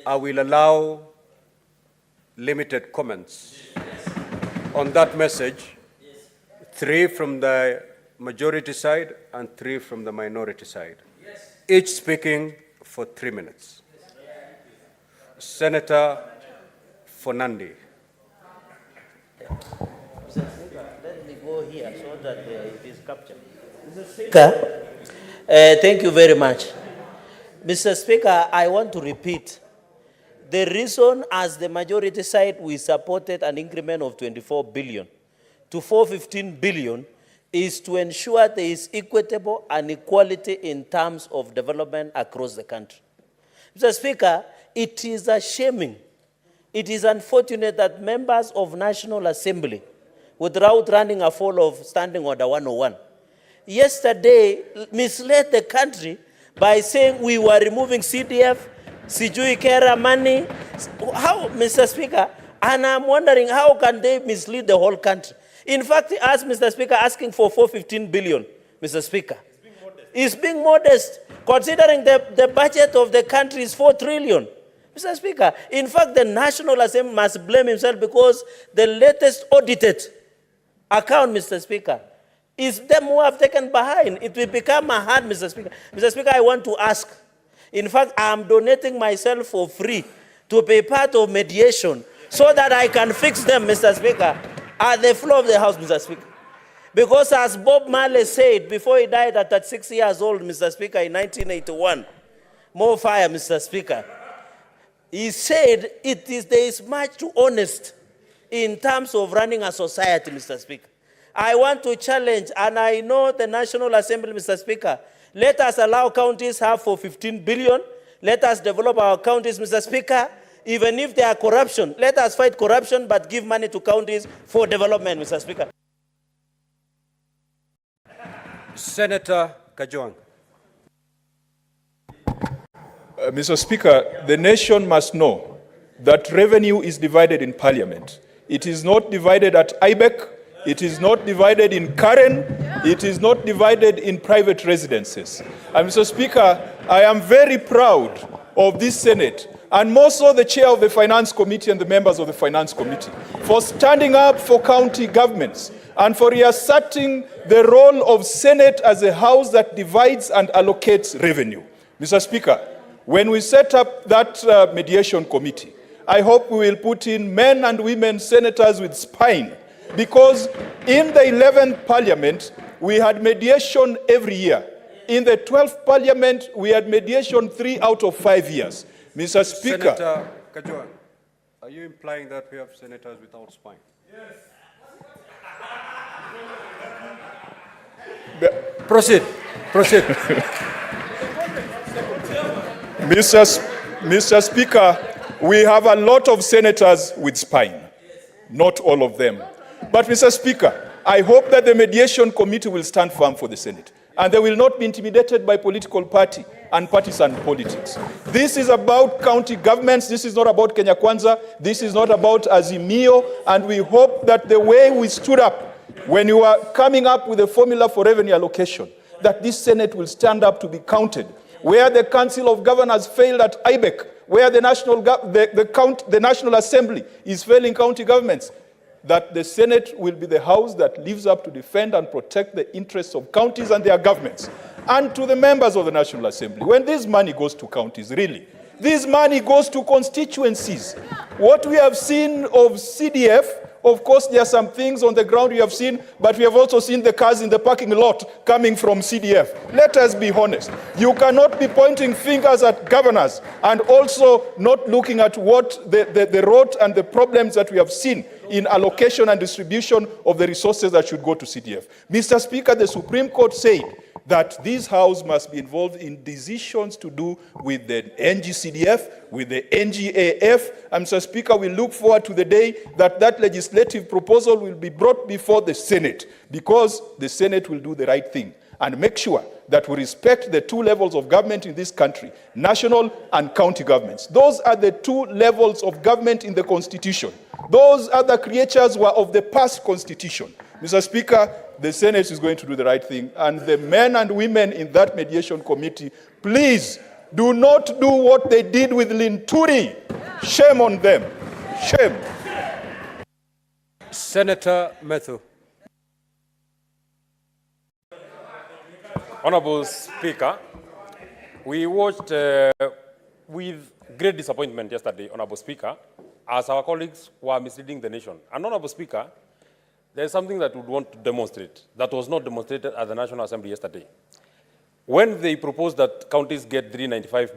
I will allow limited comments on that message, 3 from the majority side and 3 from the minority side, each speaking for 3 minutes. Senator Fonandi. Let me go here so that it is captured. Mr. Speaker, thank you very much. Mr. Speaker, I want to repeat. The reason as the majority side we supported an increment of 24 billion to 415 billion is to ensure there is equitable and equality in terms of development across the country. Mr. Speaker, it is a shaming. It is unfortunate that members of National Assembly, without running afoul of Standing Order 101, yesterday misled the country by saying we were removing CDF, Sijui Kera money. How, Mr. Speaker? And I'm wondering how can they mislead the whole country? In fact, as Mr. Speaker, asking for 415 billion, Mr. Speaker. It's being modest, considering the budget of the country is 4 trillion. Mr. Speaker, in fact, the National Assembly must blame himself because the latest audited account, Mr. Speaker, is them who have taken behind. It will become a hard, Mr. Speaker. Mr. Speaker, I want to ask. In fact, I am donating myself for free to be part of mediation so that I can fix them, Mr. Speaker, at the floor of the House, Mr. Speaker. Because as Bob Marley said before he died at 36 years old, Mr. Speaker, in 1981, more fire, Mr. Speaker. He said there is much too honest in terms of running a society, Mr. Speaker. I want to challenge, and I know the National Assembly, Mr. Speaker, let us allow counties have for 15 billion. Let us develop our counties, Mr. Speaker. Even if there are corruption, let us fight corruption, but give money to counties for development, Mr. Speaker. Senator Kajwang. Mr. Speaker, the nation must know that revenue is divided in Parliament. It is not divided at IBEC. It is not divided in Karen. It is not divided in private residences. And Mr. Speaker, I am very proud of this Senate, and more so the chair of the Finance Committee and the members of the Finance Committee, for standing up for county governments and for reasserting the role of Senate as a house that divides and allocates revenue. Mr. Speaker, when we set up that mediation committee, I hope we will put in men and women senators with spine, because in the 11th Parliament, we had mediation every year. In the 12th Parliament, we had mediation 3 out of 5 years. Mr. Speaker. Senator Kajwang, are you implying that we have senators without spine? Yes. Proceed. Mr. Speaker, we have a lot of senators with spine, not all of them. But Mr. Speaker, I hope that the mediation committee will stand firm for the Senate, and they will not be intimidated by political party and partisan politics. This is about county governments. This is not about Kenya Kwanza. This is not about Azimio. And we hope that the way we stood up when you are coming up with a formula for revenue allocation, that this Senate will stand up to be counted. Where the Council of Governors failed at IBEC, where the National Assembly is failing county governments, that the Senate will be the house that lives up to defend and protect the interests of counties and their governments. And to the members of the National Assembly, when this money goes to counties, really, this money goes to constituencies. What we have seen of CDF, of course, there are some things on the ground we have seen, but we have also seen the cars in the parking lot coming from CDF. Let us be honest. You cannot be pointing fingers at governors and also not looking at what the rot and the problems that we have seen in allocation and distribution of the resources that should go to CDF. Mr. Speaker, the Supreme Court said that this House must be involved in decisions to do with the NGCDF, with the NGAF. And Mr. Speaker, we look forward to the day that that legislative proposal will be brought before the Senate, because the Senate will do the right thing and make sure that we respect the 2 levels of government in this country, national and county governments. Those are the 2 levels of government in the Constitution. Those other creatures were of the past Constitution. Mr. Speaker, the Senate is going to do the right thing, and the men and women in that mediation committee, please Do not do what they did with Linturi. Shame on them. Shame. Senator Methu. Honorable Speaker, we watched with great disappointment yesterday, Honorable Speaker, as our colleagues were misleading the nation. And Honorable Speaker, there is something that we would want to demonstrate that was not demonstrated at the National Assembly yesterday. When they proposed that counties get 391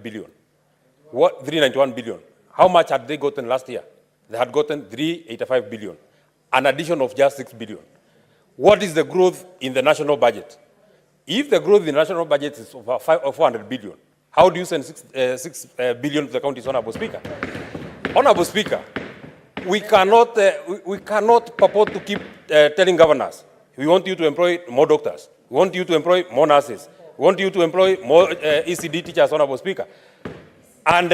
billion, how much had they gotten last year? They had gotten 385 billion, an addition of just 6 billion. What is the growth in the national budget? If the growth in the national budget is over 400 billion, how do you send 6 billion to the counties, Honorable Speaker? Honorable Speaker, we cannot purport to keep telling governors, we want you to employ more doctors, we want you to employ more nurses, we want you to employ more ECD teachers, Honorable Speaker. And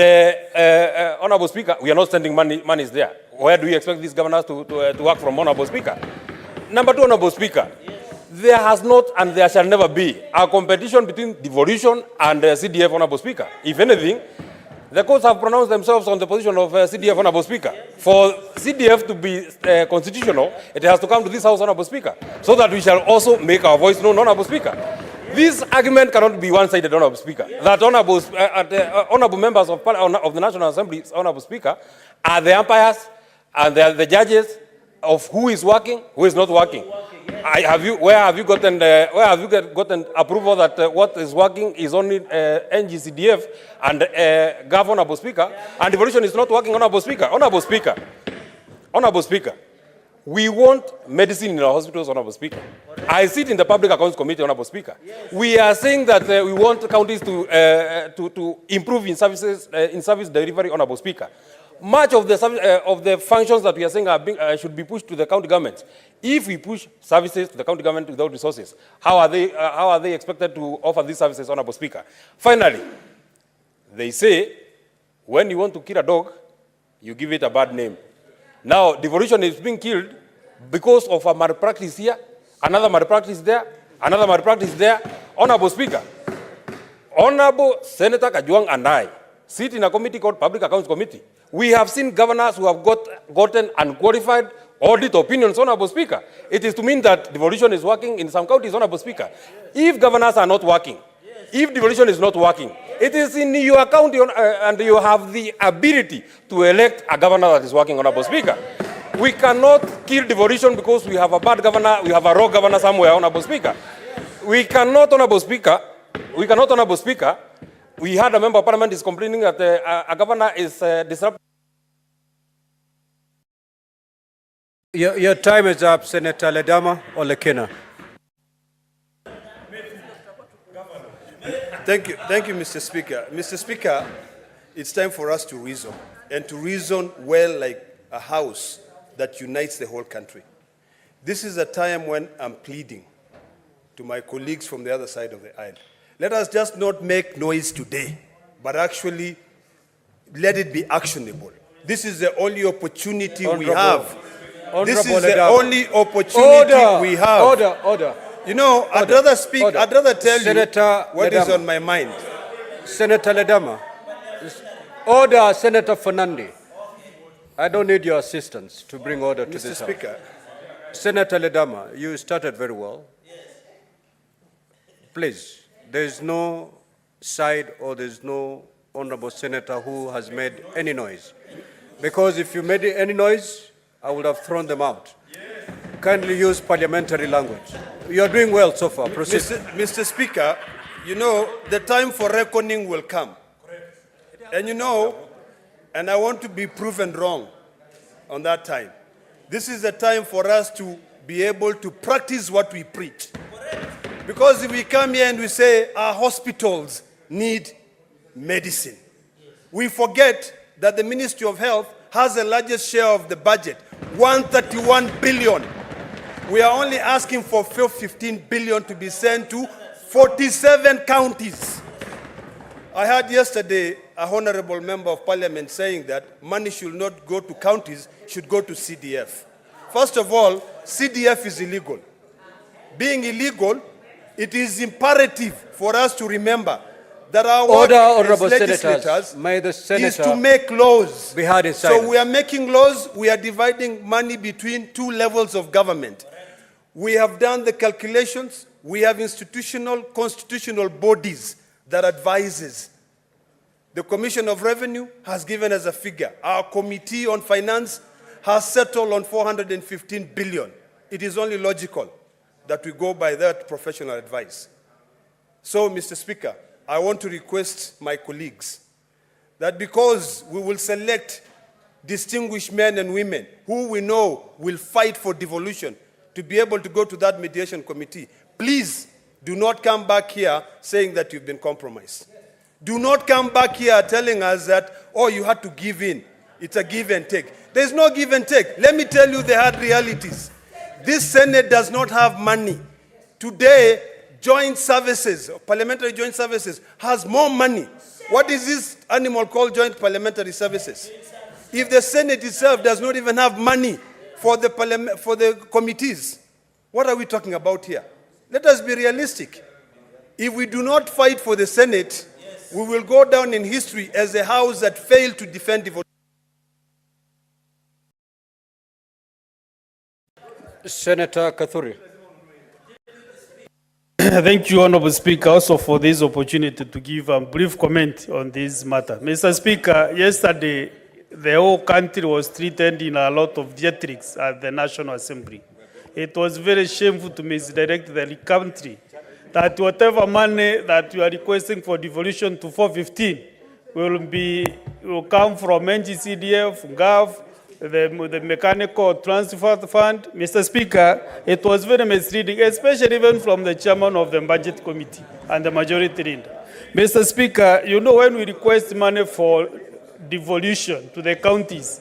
Honorable Speaker, we are not sending money is there. Where do we expect these governors to work from, Honorable Speaker? Number two, Honorable Speaker, there has not and there shall never be a competition between devolution and CDF, Honorable Speaker. If anything, the courts have pronounced themselves on the position of CDF, Honorable Speaker. For CDF to be constitutional, it has to come to this House, Honorable Speaker, so that we shall also make our voice known, Honorable Speaker. This argument cannot be one-sided, Honorable Speaker. That honorable members of the National Assembly, Honorable Speaker, are the umpires and they are the judges of who is working, who is not working. Where have you gotten approval that what is working is only NGCDF and GAV, Honorable Speaker, and devolution is not working, Honorable Speaker? Honorable Speaker, Honorable Speaker, we want medicine in our hospitals, Honorable Speaker. I sit in the Public Accounts Committee, Honorable Speaker. We are saying that we want counties to improve in service delivery, Honorable Speaker. Much of the functions that we are saying should be pushed to the county governments. If we push services to the county government without resources, how are they expected to offer these services, Honorable Speaker? Finally, they say when you want to kill a dog, you give it a bad name. Now, devolution is being killed because of a malpractice here, another malpractice there, another malpractice there. Honorable Speaker, Honorable Senator Kajwang and I sit in a committee called Public Accounts Committee. We have seen governors who have gotten unqualified audit opinions, Honorable Speaker. It is to mean that devolution is working in some counties, Honorable Speaker. If governors are not working, if devolution is not working, it is in your county and you have the ability to elect a governor that is working, Honorable Speaker. We cannot kill devolution because we have a bad governor, we have a raw governor somewhere, Honorable Speaker. We cannot, Honorable Speaker, we had a member of parliament is complaining that a governor is disrupting. Your time is up, Senator Ledama or Lekena. Thank you, Mr. Speaker. Mr. Speaker, it's time for us to reason, and to reason well like a house that unites the whole country. This is a time when I'm pleading to my colleagues from the other side of the aisle. Let us just not make noise today, but actually let it be actionable. This is the only opportunity we have. This is the only opportunity we have. Order. You know, I'd rather speak, I'd rather tell Senator you what Ledama is on my mind. Senator Ledama. Order, Senator Fernandi. I don't need your assistance to bring order to this House. Mr. Speaker. Senator Ledama, you started very well. Please, there is no side or there is no honorable senator who has made any noise. Because if you made any noise, I would have thrown them out. Kindly use parliamentary language. You are doing well so far. Proceed. Mr. Speaker, you know, the time for reckoning will come. And you know, and I want to be proven wrong on that time. This is the time for us to be able to practice what we preach. Because if we come here and we say our hospitals need medicine, we forget that the Ministry of Health has the largest share of the budget, 131 billion. We are only asking for 15 billion to be sent to 47 counties. I heard yesterday a honorable member of parliament saying that money should not go to counties, should go to CDF. First of all, CDF is illegal. Being illegal, it is imperative for us to remember that our work Order, as honorable legislators senators. May the is senator to make laws. be heard in silence. So we are making laws, we are dividing money between two levels of government. We have done the calculations, we have institutional, constitutional bodies that advises. The Commission of Revenue has given us a figure. Our Committee on Finance has settled on 415 billion. It is only logical that we go by that professional advice. So, Mr. Speaker, I want to request my colleagues that because we will select distinguished men and women who we know will fight for devolution to be able to go to that mediation committee, please do not come back here saying that you've been compromised. Do not come back here telling us that, oh, you had to give in. It's a give and take. There's no give and take. Let me tell you the hard realities. This Senate does not have money. Today, joint services, parliamentary joint services, has more money. What is this animal called joint parliamentary services? If the Senate itself does not even have money for the committees, what are we talking about here? Let us be realistic. If we do not fight for the Senate, we will go down in history as a house that failed to defend devolution. Senator Kathuri. Thank you, Honorable Speaker, also for this opportunity to give a brief comment on this matter. Mr. Speaker, yesterday, the whole country was treated in a lot of theatrics at the National Assembly. It was very shameful to misdirect the country that whatever money that we are requesting for devolution to 415 will come from NGCDF, GAV, the mechanical transfer fund. Mr. Speaker, it was very misleading, especially even from the chairman of the budget committee and the majority leader. Mr. Speaker, you know when we request money for devolution to the counties,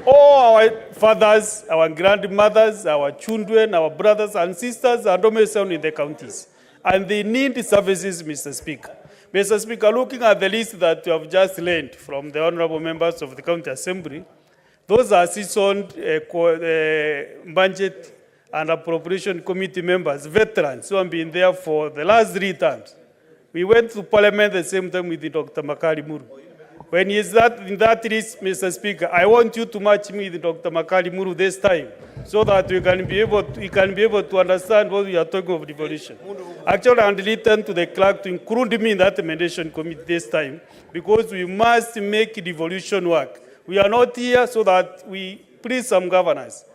all our fathers, our grandmothers, our children, our brothers and sisters are domiciled in the counties. And they need services, Mr. Speaker. Mr. Speaker, looking at the list that you have just learned from the honorable members of the County Assembly, those are seasoned budget and appropriation committee members, veterans who have been there for the last 3 terms. We went to Parliament the same time with Dr. Makari Muru. When he is in that list, Mr. Speaker, I want you to match me with Dr. Makari Muru this time, so that we can be able to understand what we are talking of devolution. Actually, I'm written to the clerk to include me in that mediation committee this time, because we must make devolution work. We are not here so that we please some governors.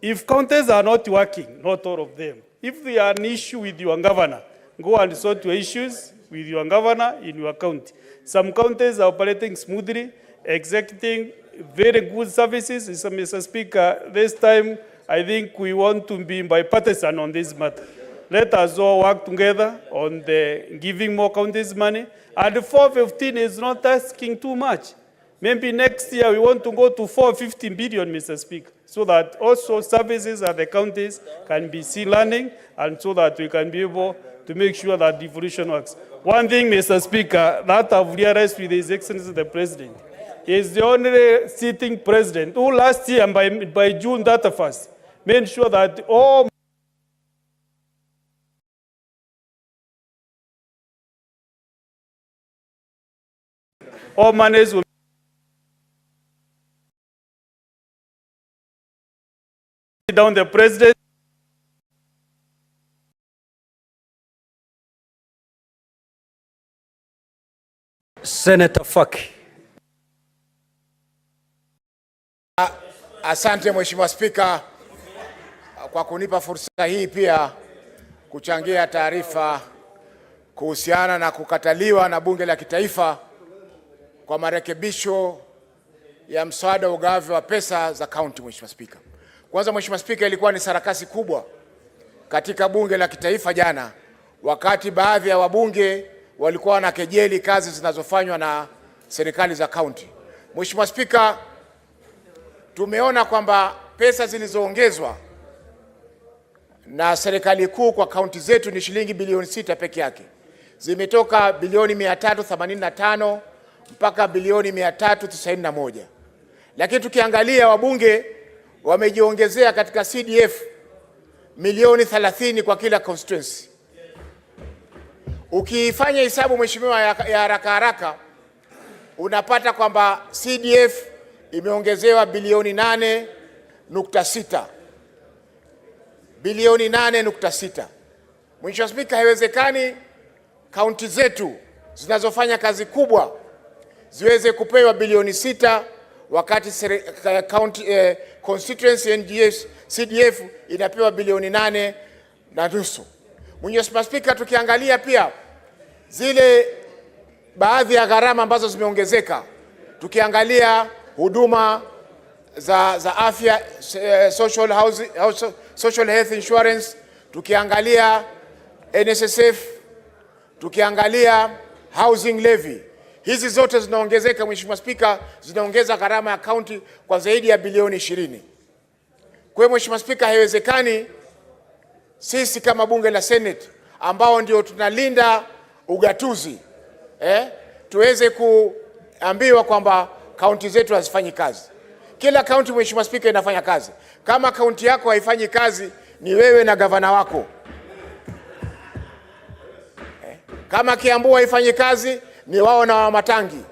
If counties are not working, not all of them, if they are an issue with your governor, go and sort your issues with your governor in your county. Some counties are operating smoothly, executing very good services. So, Mr. Speaker, this time I think we want to be bipartisan on this matter. Let us all work together on the giving more counties money. And 415 is not asking too much. Maybe next year we want to go to 450 billion, Mr. Speaker, so that also services at the counties can be seen learning, and so that we can be able to make sure that devolution works. One thing, Mr. Speaker, that I've realized with His Excellency the President, is the only sitting president who last year, by June 31st, made sure that all monies will down the president. Senator Faki. Asante Mheshimiwa Spika kwa kunipa fursa hii pia kuchangia taarifa kuhusiana na kukataliwa na Bunge la Kitaifa kwa marekebisho ya mswada wa ugavi wa pesa za kaunti. Mheshimiwa Spika, kwanza Mheshimiwa Spika, ilikuwa ni sarakasi kubwa katika Bunge la Kitaifa jana, wakati baadhi ya wabunge walikuwa wanakejeli kazi zinazofanywa na serikali za kaunti. Mheshimiwa Spika, tumeona kwamba pesa zilizoongezwa na serikali kuu kwa kaunti zetu ni shilingi bilioni 6 peke yake. Zimetoka bilioni 385 mpaka bilioni 391. Lakini tukiangalia wabunge wamejiongezea katika CDF milioni 30 kwa kila constituency. Ukifanya hesabu mheshimiwa ya haraka haraka, unapata kwamba CDF imeongezewa bilioni 8.6. Bilioni 8.6. Mheshimiwa Spika, haiwezekani kaunti zetu zinazofanya kazi kubwa ziweze kupewa bilioni 6 wakati constituency NGS CDF inapewa bilioni 8.5. Mheshimiwa Spika, tukiangalia pia zile baadhi ya gharama ambazo zimeongezeka, tukiangalia huduma za afya, social health insurance, tukiangalia NSSF, tukiangalia housing levy, hizi zote zinaongezeka Mheshimiwa Spika, zinaongeza gharama ya kaunti kwa zaidi ya bilioni 20. Kwa hiyo Mheshimiwa Spika, haiwezekani sisi kama bunge la Senate ambao ndio tunalinda ugatuzi tuweze kuambiwa kwamba kaunti zetu hazifanyi kazi. Kila kaunti Mheshimiwa Spika inafanya kazi. Kama kaunti yako haifanyi kazi, ni wewe na gavana wako. Kama Kiambu haifanyi kazi, ni wao na Wamatangi,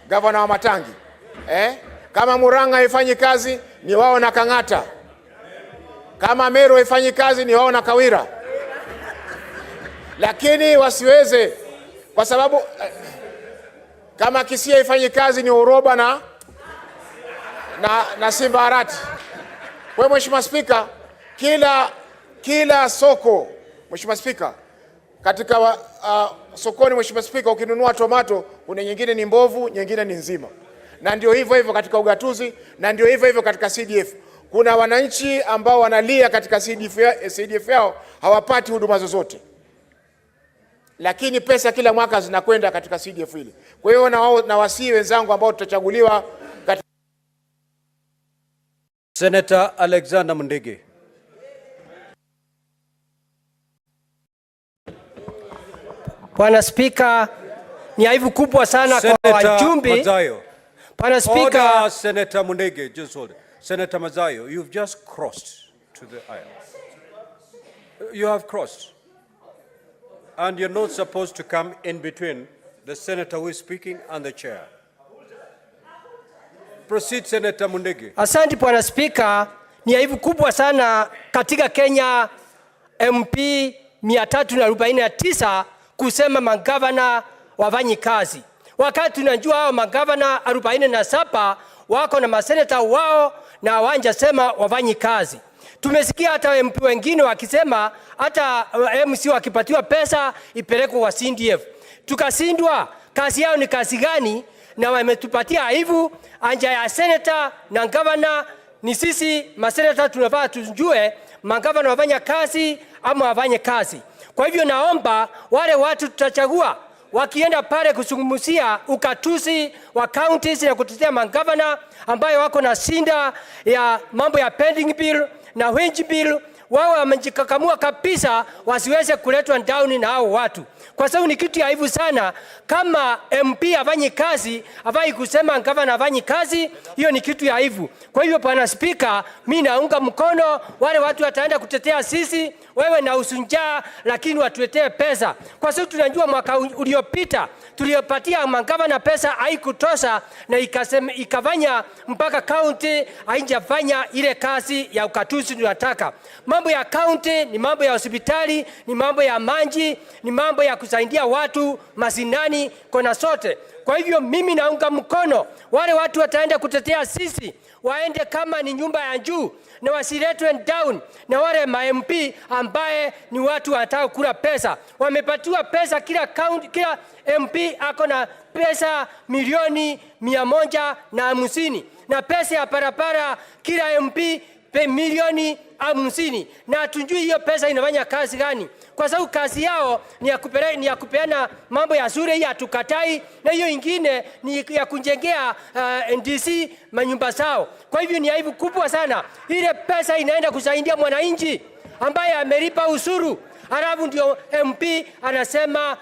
gavana wa Matangi. Kama Murang'a haifanyi kazi, ni wao na Kang'ata. Kama Meru haifanyi kazi, ni wao na Kawira. Lakini wasiweze, kwa sababu kama Kisii haifanyi kazi, ni Uroba na Simbarati. Kwa Mheshimiwa Spika, kila soko Mheshimiwa Spika, katika sokoni Mheshimiwa Spika, ukinunua tomato, kuna nyingine ni mbovu, nyingine ni nzima. Na ndio hivyo katika na ndio hivyo katika CDF. Kuna wananchi ambao wanalia katika CDF yao hawapati huduma zozote, lakini pesa kila mwaka zinakwenda katika CDF hili. Kwa hiyo na wasii wenzangu ambao tutachaguliwa katika... Senator Alexander Mundigi. Bwana Spika, ni aibu kubwa sana kwa wajumbe. Bwana Spika, Senator Mundigi, just hold it. Senator Mazayo, you've just crossed to the aisle. You have crossed. And you're not supposed to come in between the senator who is speaking and the chair. Proceed, Senator Mundigi. Asante Bwana Spika, ni aibu kubwa sana katika Kenya MP 349 kusema magavana wafanyi kazi. Wakati tunajua hao magavana 47 wako na maseneta wao na wanja sema wafanyi kazi. Tumesikia hata MP wengine wakisema hata MC wakipatiwa pesa ipelekwe kwa CDF. Tukasindwa, kazi yao ni kazi gani? Na wametupatia aibu. Anja ya seneta na gavana ni sisi maseneta tunafaa tujue magavana wafanya kazi ama wafanye kazi. Kwa hivyo naomba wale watu tutachagua wakienda pale kusungumusia ukatusi wa counties na kutetea magavana ambayo wako na sinda ya mambo ya pending bill na wage bill, wao wamejikakamua kabisa wasiweze kuletwa down na hao watu. Kwa sababu ni kitu ya aibu sana kama MP afanye kazi, afai kusema gavana afanye kazi, hiyo ni kitu ya aibu. Kwa hivyo Bwana Spika, mimi naunga mkono wale watu wataenda kutetea sisi, wewe na usunjaa, lakini watuletee pesa. Kwa sababu tunajua mwaka uliopita tuliyopatia magavana pesa haikutosha na ikafanya mpaka county haijafanya ile kazi ya ukatuzi tunataka. Mambo ya county ni mambo ya hospitali, ni mambo ya maji, ni mambo ya kusaidia watu masinani kona sote. Kwa hivyo mimi naunga mkono wale watu wataenda kutetea sisi, waende kama ni nyumba ya juu na wasiletwe down na wale MP ambaye ni watu wanataka kula pesa. Wamepatiwa pesa, kila county, kila MP ako na pesa milioni 150 na pesa ya barabara kila MP milioni 50, na tujui hiyo pesa inafanya kazi gani, kwa sababu kazi yao ni ya kupeana mambo ya shule, hii hatukatai, na hiyo ingine ni ya kujengea NDC manyumba zao. Kwa hivyo ni aibu kubwa sana, ile pesa inaenda kusaidia mwananchi ambaye amelipa ushuru, halafu ndio MP anasema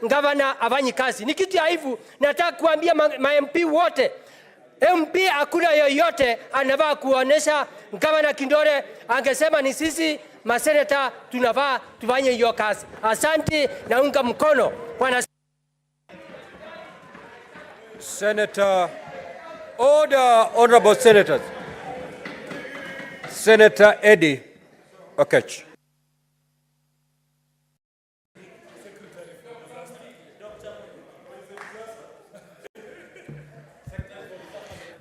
gavana afanyi kazi. Ni kitu ya aibu. Nataka kuambia MP wote, MP hakuna yoyote anavaa kuonesha gavana Kindore angesema ni sisi maseneta tunafaa tufanye hiyo kazi. Asante, naunga mkono bwana. Senator, order, honorable senators. Senator Eddie Okech.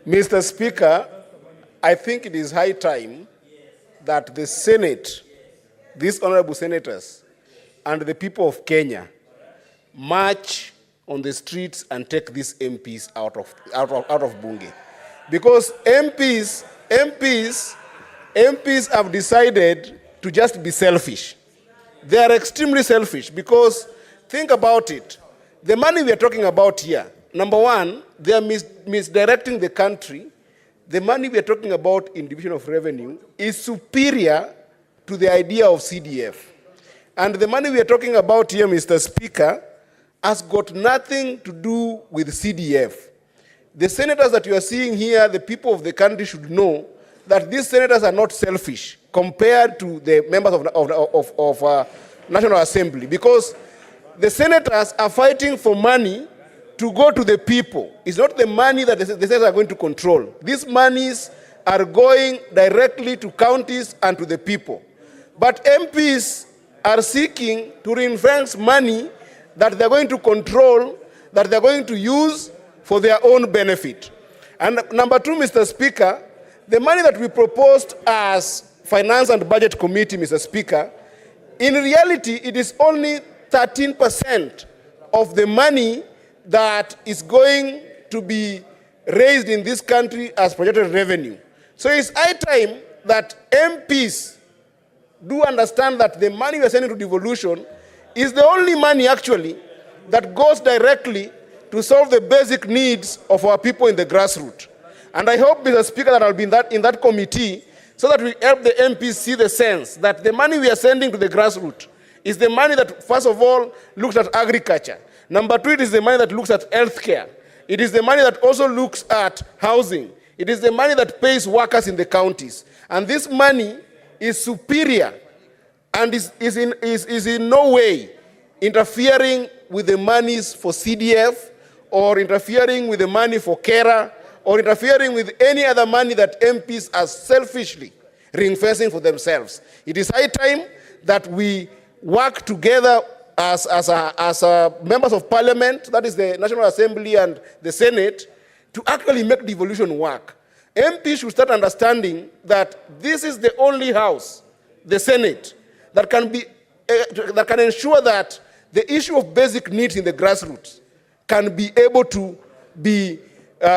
Mr. Speaker, I think it is high time that the Senate, these honorable senators, and the people of Kenya march on the streets and take these MPs out of Bunge. Because MPs have decided to just be selfish. They are extremely selfish because, think about it, the money we are talking about here, number one, they are misdirecting the country. The money we are talking about in division of revenue is superior to the idea of CDF. And the money we are talking about here, Mr. Speaker, has got nothing to do with CDF. The senators that you are seeing here, the people of the country should know that these senators are not selfish compared to the members of National Assembly, because the senators are fighting for money to go to the people. It's not the money that the senators are going to control. These monies are going directly to counties and to the people. But MPs are seeking to ring-fence money that they're going to control, that they're going to use for their own benefit. And number two, Mr. Speaker, the money that we proposed as Finance and Budget Committee, Mr. Speaker, in reality, it is only 13% of the money that is going to be raised in this country as projected revenue. So it's high time that MPs do understand that the money we are sending to devolution is the only money actually that goes directly to solve the basic needs of our people in the grassroots. And I hope, Mr. Speaker, that I'll be in that committee so that we help the MPs see the sense that the money we are sending to the grassroots is the money that, first of all, looks at agriculture. Number two, it is the money that looks at healthcare. It is the money that also looks at housing. It is the money that pays workers in the counties. And this money is superior and is in no way interfering with the monies for CDF or interfering with the money for CARA or interfering with any other money that MPs are selfishly ring-fencing for themselves. It is high time that we work together as members of parliament, that is the National Assembly and the Senate, to actually make devolution work. MPs should start understanding that this is the only house, the Senate, that can ensure that the issue of basic needs in the grassroots can be able to be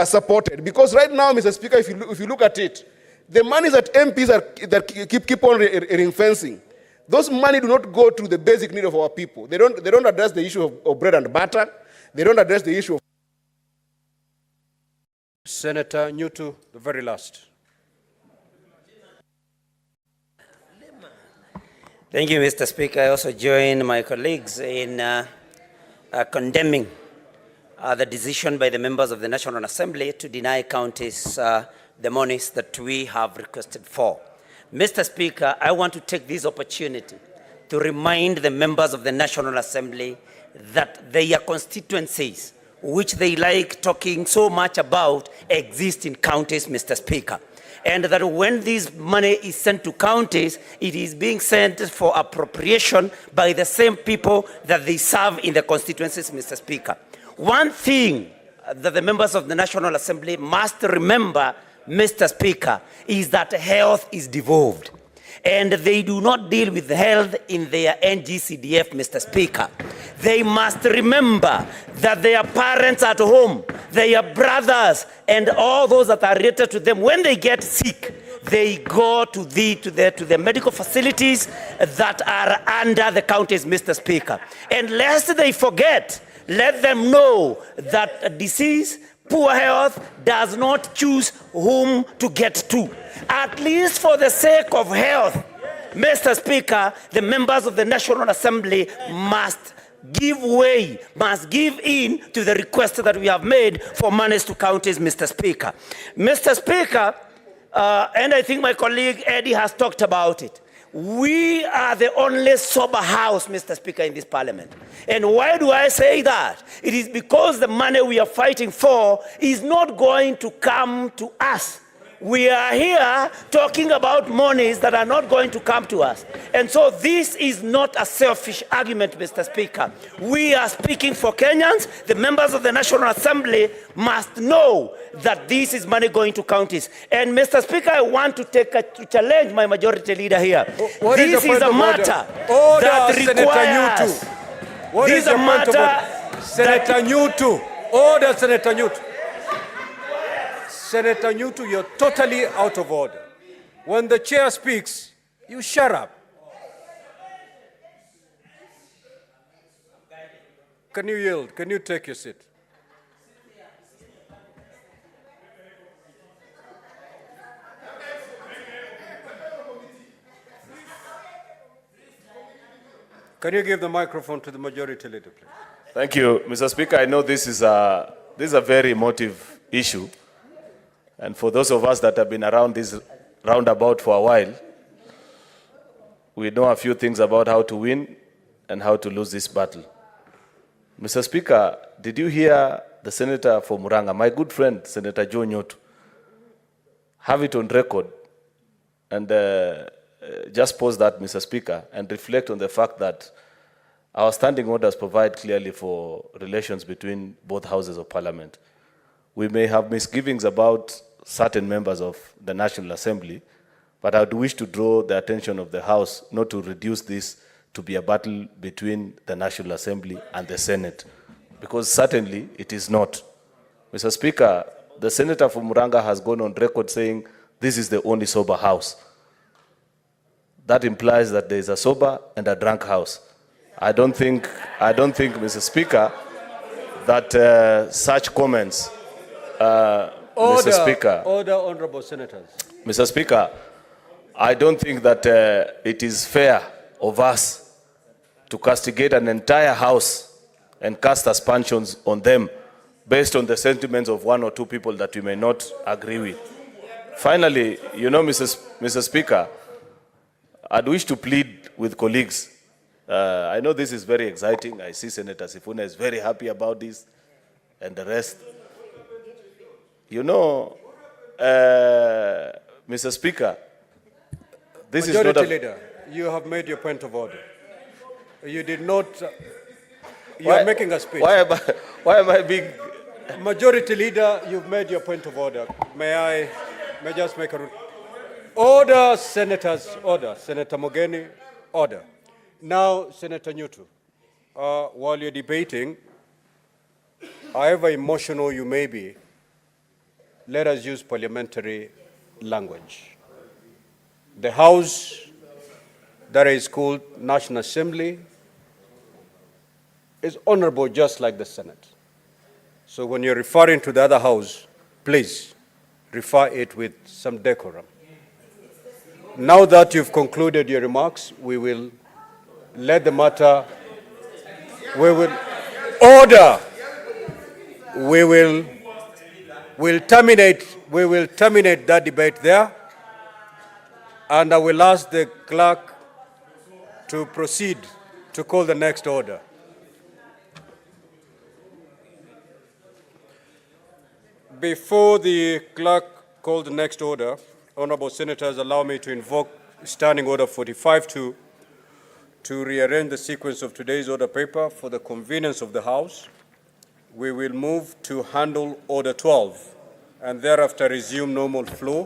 supported. Because right now, Mr. Speaker, if you look at it, the monies that MPs keep on ring-fencing, those money do not go to the basic need of our people. They don't address the issue of bread and butter. They don't address the issue of... Senator Nyutu, the very last. Thank you, Mr. Speaker. I also join my colleagues in condemning the decision by the members of the National Assembly to deny counties the monies that we have requested for. Mr. Speaker, I want to take this opportunity to remind the members of the National Assembly that their constituencies, which they like talking so much about, exist in counties, Mr. Speaker. And that when this money is sent to counties, it is being sent for appropriation by the same people that they serve in the constituencies, Mr. Speaker. One thing that the members of the National Assembly must remember, Mr. Speaker, is that health is devolved. And they do not deal with health in their NGCDF, Mr. Speaker. They must remember that their parents at home, their brothers, and all those that are related to them, when they get sick, they go to the medical facilities that are under the counties, Mr. Speaker. And lest they forget, let them know that disease, poor health does not choose whom to get to. At least for the sake of health, Mr. Speaker, the members of the National Assembly must give way, must give in to the request that we have made for monies to counties, Mr. Speaker. Mr. Speaker, and I think my colleague Eddie has talked about it. we are the only sober house, Mr. Speaker, in this parliament. And why do I say that? It is because the money we are fighting for is not going to come to us. We are here talking about monies that are not going to come to us. And so this is not a selfish argument, Mr. Speaker. We are speaking for Kenyans. The members of the National Assembly must know that this is money going to counties. And Mr. Speaker, I want to challenge my majority leader here. This is a matter that requires... What is a matter Senator Nyutu? Order, Senator Nyutu. Senator Nyutu, you're totally out of order. When the chair speaks, you shut up. Can you yield? Can you take your seat? Can you give the microphone to the majority leader, please? Thank you, Mr. Speaker. I know this is a very emotive issue. And for those of us that have been around this roundabout for a while, we know a few things about how to win and how to lose this battle. Mr. Speaker, did you hear the senator for Muranga, my good friend, Senator Joe Nyotu, have it on record and just pause that, Mr. Speaker, and reflect on the fact that our standing orders provide clearly for relations between both houses of parliament. We may have misgivings about certain members of the National Assembly, but I would wish to draw the attention of the House not to reduce this to be a battle between the National Assembly and the Senate, because certainly it is not. Mr. Speaker, the senator from Muranga has gone on record saying this is the only sober house. That implies that there is a sober and a drunk house. I don't think, Mr. Speaker, that such comments, Order, Mr. Speaker. Order, honorable senators. Mr. Speaker, I don't think that it is fair of us to castigate an entire house and cast aspersions on them based on the sentiments of one or two people that we may not agree with. Finally, you know, Mr. Speaker, I'd wish to plead with colleagues. I know this is very exciting. I see Senator Sifuna is very happy about this and the rest. You know, Mr. Speaker, this is not a... Majority Leader, you have made your point of order. You did not... You are making a speech. Why am I being... Majority Leader, you've made your point of order. May I just make a rule? Order, senators, order. Senator Mogeni, order. Now, Senator Nyutu, while you're debating, however emotional you may be, let us use parliamentary language. The House that is called National Assembly is honorable just like the Senate. So when you're referring to the other House, please refer it with some decorum. Now that you've concluded your remarks, we will let the matter, we will order, we'll terminate that debate there, and I will ask the clerk to proceed to call the next order. Before the clerk calls the next order, honorable senators, allow me to invoke Standing Order 45-2 to rearrange the sequence of today's order paper for the convenience of the House. We will move to handle Order 12 and thereafter resume normal flow.